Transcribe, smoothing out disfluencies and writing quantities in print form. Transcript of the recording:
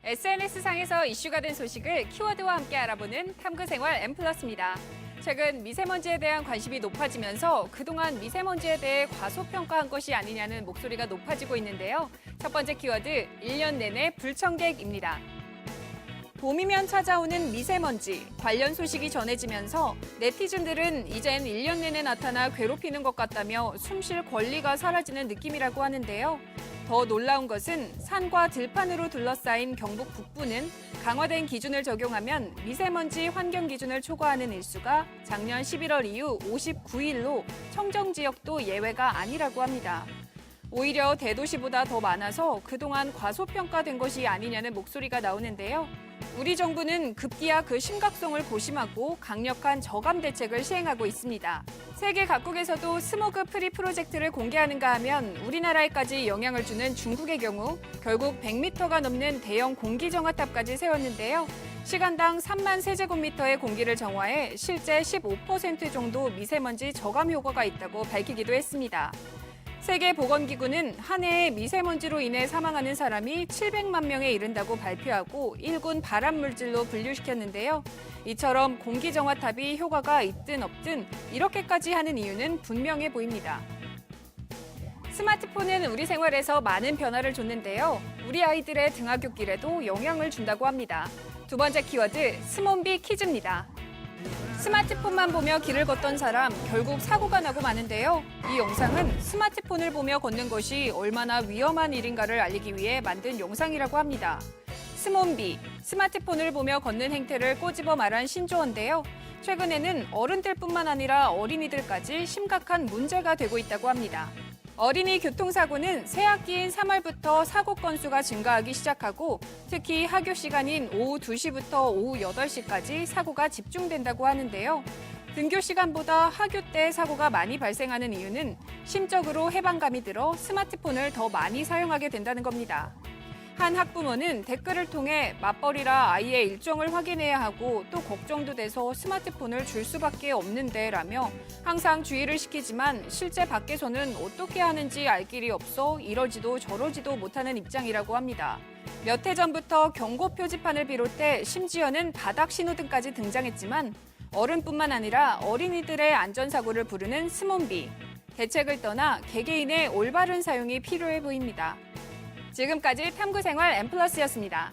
SNS상에서 이슈가 된 소식을 키워드와 함께 알아보는 탐구생활 M+입니다. 최근 미세먼지에 대한 관심이 높아지면서 그동안 미세먼지에 대해 과소평가한 것이 아니냐는 목소리가 높아지고 있는데요. 첫 번째 키워드, 1년 내내 불청객입니다. 봄이면 찾아오는 미세먼지, 관련 소식이 전해지면서 네티즌들은 이젠 1년 내내 나타나 괴롭히는 것 같다며 숨 쉴 권리가 사라지는 느낌이라고 하는데요. 더 놀라운 것은 산과 들판으로 둘러싸인 경북 북부는 강화된 기준을 적용하면 미세먼지 환경 기준을 초과하는 일수가 작년 11월 이후 59일로 청정 지역도 예외가 아니라고 합니다. 오히려 대도시보다 더 많아서 그동안 과소평가된 것이 아니냐는 목소리가 나오는데요. 우리 정부는 급기야 그 심각성을 고심하고 강력한 저감 대책을 시행하고 있습니다. 세계 각국에서도 스모그 프리 프로젝트를 공개하는가 하면 우리나라에까지 영향을 주는 중국의 경우 결국 100m가 넘는 대형 공기정화탑까지 세웠는데요. 시간당 3만 세제곱미터의 공기를 정화해 실제 15% 정도 미세먼지 저감 효과가 있다고 밝히기도 했습니다. 세계보건기구는 한 해에 미세먼지로 인해 사망하는 사람이 700만 명에 이른다고 발표하고 1군 발암물질로 분류시켰는데요. 이처럼 공기정화탑이 효과가 있든 없든 이렇게까지 하는 이유는 분명해 보입니다. 스마트폰은 우리 생활에서 많은 변화를 줬는데요. 우리 아이들의 등하굣길에도 영향을 준다고 합니다. 두 번째 키워드, 스몬비 퀴즈입니다. 스마트폰만 보며 길을 걷던 사람 결국 사고가 나고 마는데요. 이 영상은 스마트폰을 보며 걷는 것이 얼마나 위험한 일인가를 알리기 위해 만든 영상이라고 합니다. 스몬비, 스마트폰을 보며 걷는 행태를 꼬집어 말한 신조어인데요. 최근에는 어른들뿐만 아니라 어린이들까지 심각한 문제가 되고 있다고 합니다. 어린이 교통사고는 새학기인 3월부터 사고 건수가 증가하기 시작하고 특히 학교 시간인 오후 2시부터 오후 8시까지 사고가 집중된다고 하는데요. 등교 시간보다 학교 때 사고가 많이 발생하는 이유는 심적으로 해방감이 들어 스마트폰을 더 많이 사용하게 된다는 겁니다. 한 학부모는 댓글을 통해 맞벌이라 아이의 일정을 확인해야 하고 또 걱정도 돼서 스마트폰을 줄 수밖에 없는데 라며 항상 주의를 시키지만 실제 밖에서는 어떻게 하는지 알 길이 없어 이러지도 저러지도 못하는 입장이라고 합니다. 몇 해 전부터 경고 표지판을 비롯해 심지어는 바닥 신호등까지 등장했지만 어른뿐만 아니라 어린이들의 안전사고를 부르는 스몬비. 대책을 떠나 개개인의 올바른 사용이 필요해 보입니다. 지금까지 탐구생활 M+였습니다.